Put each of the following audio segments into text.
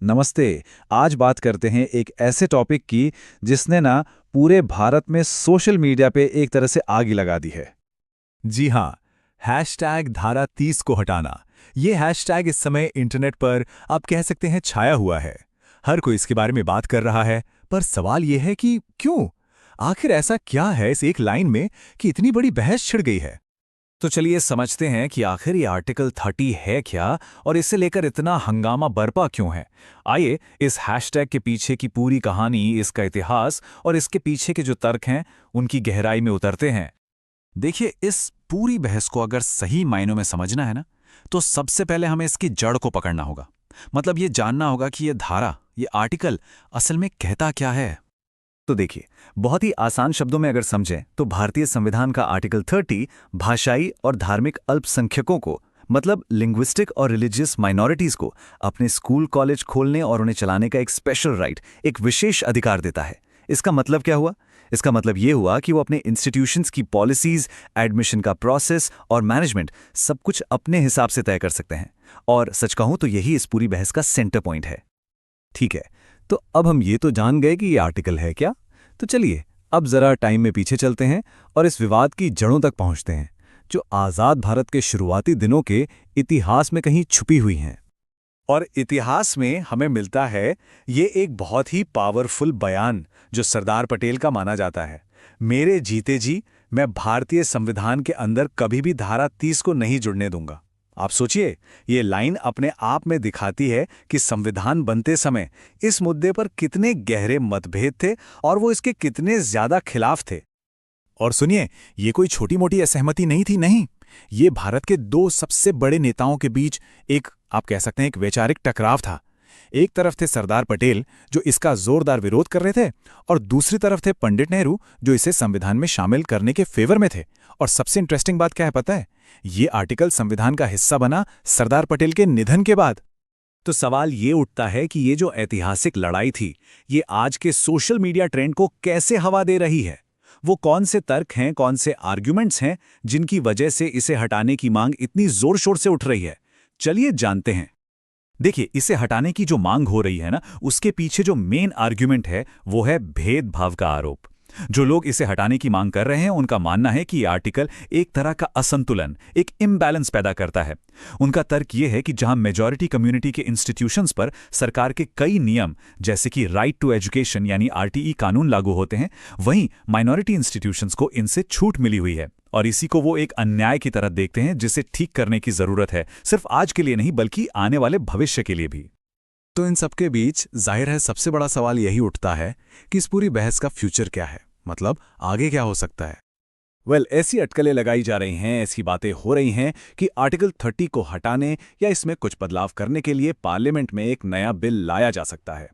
नमस्ते। आज बात करते हैं एक ऐसे टॉपिक की जिसने ना पूरे भारत में सोशल मीडिया पे एक तरह से आग ही लगा दी है। जी हाँ, हैशटैग धारा 30 को हटाना। ये हैशटैग इस समय इंटरनेट पर आप कह सकते हैं छाया हुआ है। हर कोई इसके बारे में बात कर रहा है, पर सवाल ये है कि क्यों? आखिर ऐसा क्या है इस एक लाइन में कि इतनी बड़ी बहस छिड़ गई है? तो चलिए समझते हैं कि आखिर ये आर्टिकल 30 है क्या और इसे लेकर इतना हंगामा बरपा क्यों है। आइए इस हैशटैग के पीछे की पूरी कहानी, इसका इतिहास और इसके पीछे के जो तर्क हैं उनकी गहराई में उतरते हैं। देखिए, इस पूरी बहस को अगर सही मायनों में समझना है ना, तो सबसे पहले हमें इसकी जड़ को पकड़ना होगा। मतलब ये जानना होगा कि ये धारा, ये आर्टिकल असल में कहता क्या है। तो देखिए, बहुत ही आसान शब्दों में अगर समझें तो भारतीय संविधान का आर्टिकल 30 भाषाई और धार्मिक अल्पसंख्यकों को, मतलब लिंग्विस्टिक और रिलीजियस माइनॉरिटीज को अपने स्कूल कॉलेज खोलने और उन्हें चलाने का एक स्पेशल राइट, एक विशेष अधिकार देता है। इसका मतलब क्या हुआ? इसका मतलब ये हुआ कि वो अपने इंस्टीट्यूशंस की पॉलिसीज, एडमिशन का प्रोसेस और मैनेजमेंट सब कुछ अपने हिसाब से तय कर सकते हैं। और सच कहूं तो यही इस पूरी बहस का सेंटर पॉइंट है। ठीक है, तो अब हम ये तो जान गए कि ये आर्टिकल है क्या। तो चलिए अब जरा टाइम में पीछे चलते हैं और इस विवाद की जड़ों तक पहुंचते हैं, जो आज़ाद भारत के शुरुआती दिनों के इतिहास में कहीं छुपी हुई हैं। और इतिहास में हमें मिलता है ये एक बहुत ही पावरफुल बयान जो सरदार पटेल का माना जाता है। मेरे जीते जी मैं भारतीय संविधान के अंदर कभी भी धारा 30 को नहीं जुड़ने दूंगा। आप सोचिए, ये लाइन अपने आप में दिखाती है कि संविधान बनते समय इस मुद्दे पर कितने गहरे मतभेद थे और वो इसके कितने ज्यादा खिलाफ थे। और सुनिए, ये कोई छोटी मोटी असहमति नहीं थी, नहीं। ये भारत के दो सबसे बड़े नेताओं के बीच एक, आप कह सकते हैं, एक वैचारिक टकराव था। एक तरफ थे सरदार पटेल, जो इसका जोरदार विरोध कर रहे थे, और दूसरी तरफ थे पंडित नेहरू, जो इसे संविधान में शामिल करने के फेवर में थे। और सबसे इंटरेस्टिंग बात क्या है पता है? ये आर्टिकल संविधान का हिस्सा बना सरदार पटेल के निधन के बाद। तो सवाल ये उठता है कि ये जो ऐतिहासिक लड़ाई थी, ये आज के सोशल मीडिया ट्रेंड को कैसे हवा दे रही है? वो कौन से तर्क हैं, कौन से आर्ग्यूमेंट्स हैं जिनकी वजह से इसे हटाने की मांग इतनी जोर शोर से उठ रही है? चलिए जानते हैं। देखिए, इसे हटाने की जो मांग हो रही है ना, उसके पीछे जो मेन आर्ग्यूमेंट है वो है भेदभाव का आरोप। जो लोग इसे हटाने की मांग कर रहे हैं उनका मानना है कि ये आर्टिकल एक तरह का असंतुलन, एक इम्बैलेंस पैदा करता है। उनका तर्क ये है कि जहां मेजॉरिटी कम्युनिटी के इंस्टीट्यूशंस पर सरकार के कई नियम, जैसे कि राइट टू एजुकेशन यानी आरटीई कानून लागू होते हैं, वहीं माइनॉरिटी इंस्टीट्यूशंस को इनसे छूट मिली हुई है। और इसी को वो एक अन्याय की तरह देखते हैं जिसे ठीक करने की जरूरत है, सिर्फ आज के लिए नहीं बल्कि आने वाले भविष्य के लिए भी। तो इन सबके बीच जाहिर है सबसे बड़ा सवाल यही उठता है कि इस पूरी बहस का फ्यूचर क्या है, मतलब आगे क्या हो सकता है। ऐसी अटकलें लगाई जा रही हैं, ऐसी बातें हो रही हैं कि आर्टिकल 30 को हटाने या इसमें कुछ बदलाव करने के लिए पार्लियामेंट में एक नया बिल लाया जा सकता है।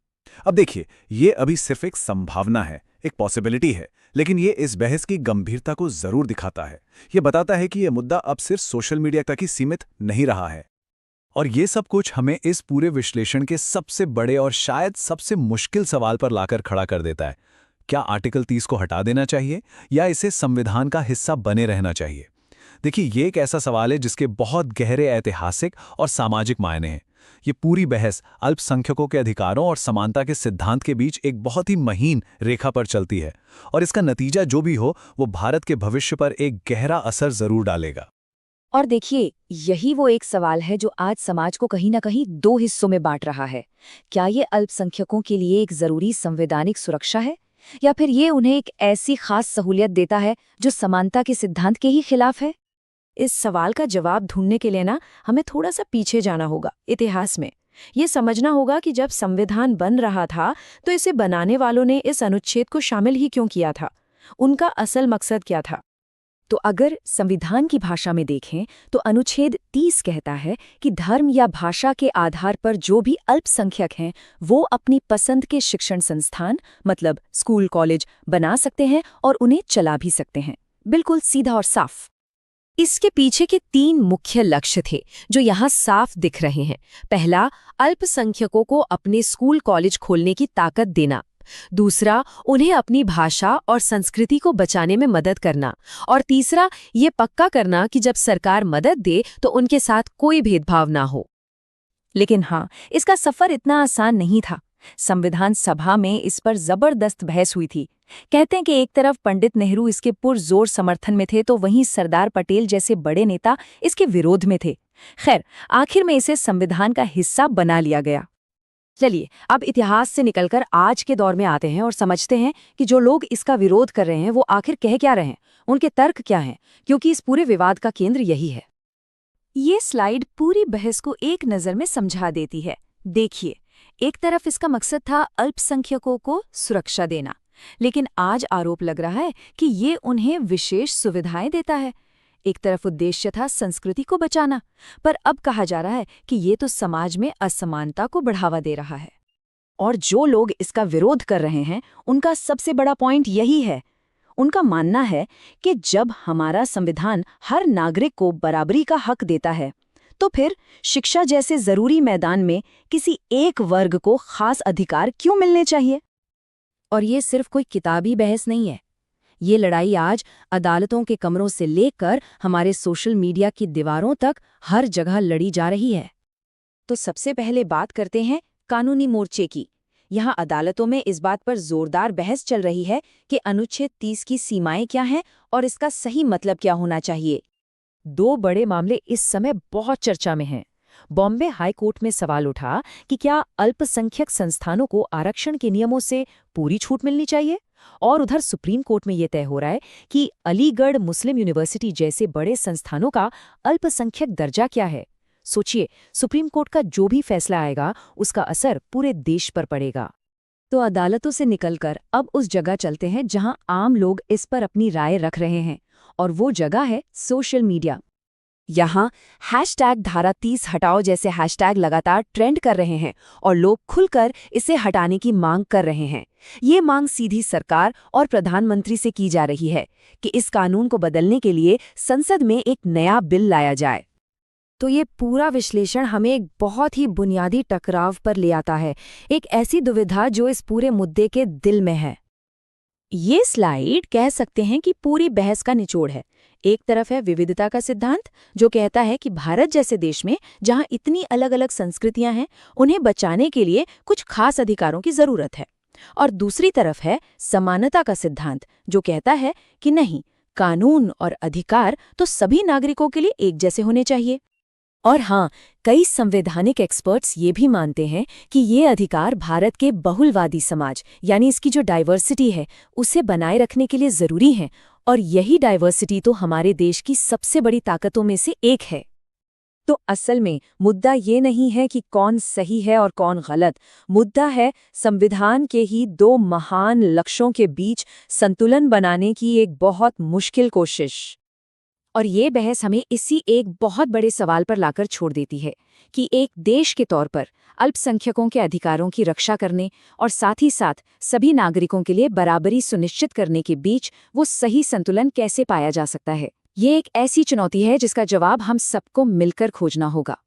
अब देखिए, ये अभी सिर्फ एक संभावना है, एक पॉसिबिलिटी है, लेकिन ये इस बहस की गंभीरता को जरूर दिखाता है। ये बताता है कि ये मुद्दा अब सिर्फ सोशल मीडिया तक ही सीमित नहीं रहा है। और ये सब कुछ हमें इस पूरे विश्लेषण के सबसे बड़े और शायद सबसे मुश्किल सवाल पर लाकर खड़ा कर देता है। क्या आर्टिकल 30 को हटा देना चाहिए या इसे संविधान का हिस्सा बने रहना चाहिए? देखिए, ये एक ऐसा सवाल है जिसके बहुत गहरे ऐतिहासिक और सामाजिक मायने हैं। ये पूरी बहस अल्पसंख्यकों के अधिकारों और समानता के सिद्धांत के बीच एक बहुत ही महीन रेखा पर चलती है, और इसका नतीजा जो भी हो वो भारत के भविष्य पर एक गहरा असर जरूर डालेगा। और देखिए, यही वो एक सवाल है जो आज समाज को कहीं न कहीं दो हिस्सों में बांट रहा है। क्या ये अल्पसंख्यकों के लिए एक जरूरी संवैधानिक सुरक्षा है, या फिर ये उन्हें एक ऐसी खास सहूलियत देता है जो समानता के सिद्धांत के ही खिलाफ है? इस सवाल का जवाब ढूंढने के लिए ना हमें थोड़ा सा पीछे जाना होगा इतिहास में। ये समझना होगा कि जब संविधान बन रहा था तो इसे बनाने वालों ने इस अनुच्छेद को शामिल ही क्यों किया था, उनका असल मकसद क्या था। तो अगर संविधान की भाषा में देखें तो अनुच्छेद 30 कहता है कि धर्म या भाषा के आधार पर जो भी अल्पसंख्यक हैं वो अपनी पसंद के शिक्षण संस्थान, मतलब स्कूल कॉलेज, बना सकते हैं और उन्हें चला भी सकते हैं। बिल्कुल सीधा और साफ। इसके पीछे के 3 मुख्य लक्ष्य थे जो यहाँ साफ दिख रहे हैं। पहला, अल्पसंख्यकों को अपने स्कूल कॉलेज खोलने की ताकत देना। दूसरा, उन्हें अपनी भाषा और संस्कृति को बचाने में मदद करना। और तीसरा, ये पक्का करना कि जब सरकार मदद दे तो उनके साथ कोई भेदभाव ना हो। लेकिन हाँ, इसका सफर इतना आसान नहीं था। संविधान सभा में इस पर जबरदस्त बहस हुई थी। कहते हैं कि एक तरफ पंडित नेहरू इसके पुरजोर समर्थन में थे तो वहीं सरदार पटेल जैसे बड़े नेता इसके विरोध में थे। खैर, आखिर में इसे संविधान का हिस्सा बना लिया गया। चलिए अब इतिहास से निकलकर आज के दौर में आते हैं और समझते हैं कि जो लोग इसका विरोध कर रहे हैं वो आखिर कह क्या रहे हैं, उनके तर्क क्या हैं, क्योंकि इस पूरे विवाद का केंद्र यही है। ये स्लाइड पूरी बहस को एक नज़र में समझा देती है। देखिए, एक तरफ इसका मकसद था अल्पसंख्यकों को सुरक्षा देना, लेकिन आज आरोप लग रहा है कि ये उन्हें विशेष सुविधाएं देता है। एक तरफ उद्देश्य था संस्कृति को बचाना, पर अब कहा जा रहा है कि ये तो समाज में असमानता को बढ़ावा दे रहा है। और जो लोग इसका विरोध कर रहे हैं उनका सबसे बड़ा पॉइंट यही है। उनका मानना है कि जब हमारा संविधान हर नागरिक को बराबरी का हक देता है तो फिर शिक्षा जैसे जरूरी मैदान में किसी एक वर्ग को खास अधिकार क्यों मिलने चाहिए। और ये सिर्फ कोई किताबी बहस नहीं है। ये लड़ाई आज अदालतों के कमरों से लेकर हमारे सोशल मीडिया की दीवारों तक हर जगह लड़ी जा रही है। तो सबसे पहले बात करते हैं कानूनी मोर्चे की। यहाँ अदालतों में इस बात पर जोरदार बहस चल रही है कि अनुच्छेद 30 की सीमाएं क्या हैं और इसका सही मतलब क्या होना चाहिए। दो बड़े मामले इस समय बहुत चर्चा में हैं। बॉम्बे हाई कोर्ट में सवाल उठा कि क्या अल्पसंख्यक संस्थानों को आरक्षण के नियमों से पूरी छूट मिलनी चाहिए, और उधर सुप्रीम कोर्ट में ये तय हो रहा है कि अलीगढ़ मुस्लिम यूनिवर्सिटी जैसे बड़े संस्थानों का अल्पसंख्यक दर्जा क्या है। सोचिए, सुप्रीम कोर्ट का जो भी फैसला आएगा उसका असर पूरे देश पर पड़ेगा। तो अदालतों से निकलकर अब उस जगह चलते हैं जहां आम लोग इस पर अपनी राय रख रहे हैं, और वो जगह है सोशल मीडिया। यहाँ #धारा 30 हटाओ जैसे हैशटैग लगातार ट्रेंड कर रहे हैं और लोग खुलकर इसे हटाने की मांग कर रहे हैं। ये मांग सीधी सरकार और प्रधानमंत्री से की जा रही है कि इस कानून को बदलने के लिए संसद में एक नया बिल लाया जाए। तो ये पूरा विश्लेषण हमें एक बहुत ही बुनियादी टकराव पर ले आता है, एक ऐसी दुविधा जो इस पूरे मुद्दे के दिल में है। ये स्लाइड कह सकते हैं कि पूरी बहस का निचोड़ है। एक तरफ है विविधता का सिद्धांत, जो कहता है कि भारत जैसे देश में जहां इतनी अलग अलग संस्कृतियां हैं, उन्हें बचाने के लिए कुछ खास अधिकारों की जरूरत है। और दूसरी तरफ है समानता का सिद्धांत, जो कहता है कि नहीं, कानून और अधिकार तो सभी नागरिकों के लिए एक जैसे होने चाहिए। और हाँ, कई संवैधानिक एक्सपर्ट्स ये भी मानते हैं कि ये अधिकार भारत के बहुलवादी समाज यानी इसकी जो डाइवर्सिटी है उसे बनाए रखने के लिए जरूरी हैं, और यही डाइवर्सिटी तो हमारे देश की सबसे बड़ी ताकतों में से एक है। तो असल में मुद्दा ये नहीं है कि कौन सही है और कौन गलत, मुद्दा है संविधान के ही दो महान लक्ष्यों के बीच संतुलन बनाने की एक बहुत मुश्किल कोशिश। और ये बहस हमें इसी एक बहुत बड़े सवाल पर लाकर छोड़ देती है कि एक देश के तौर पर अल्पसंख्यकों के अधिकारों की रक्षा करने और साथ ही साथ सभी नागरिकों के लिए बराबरी सुनिश्चित करने के बीच वो सही संतुलन कैसे पाया जा सकता है। ये एक ऐसी चुनौती है जिसका जवाब हम सबको मिलकर खोजना होगा।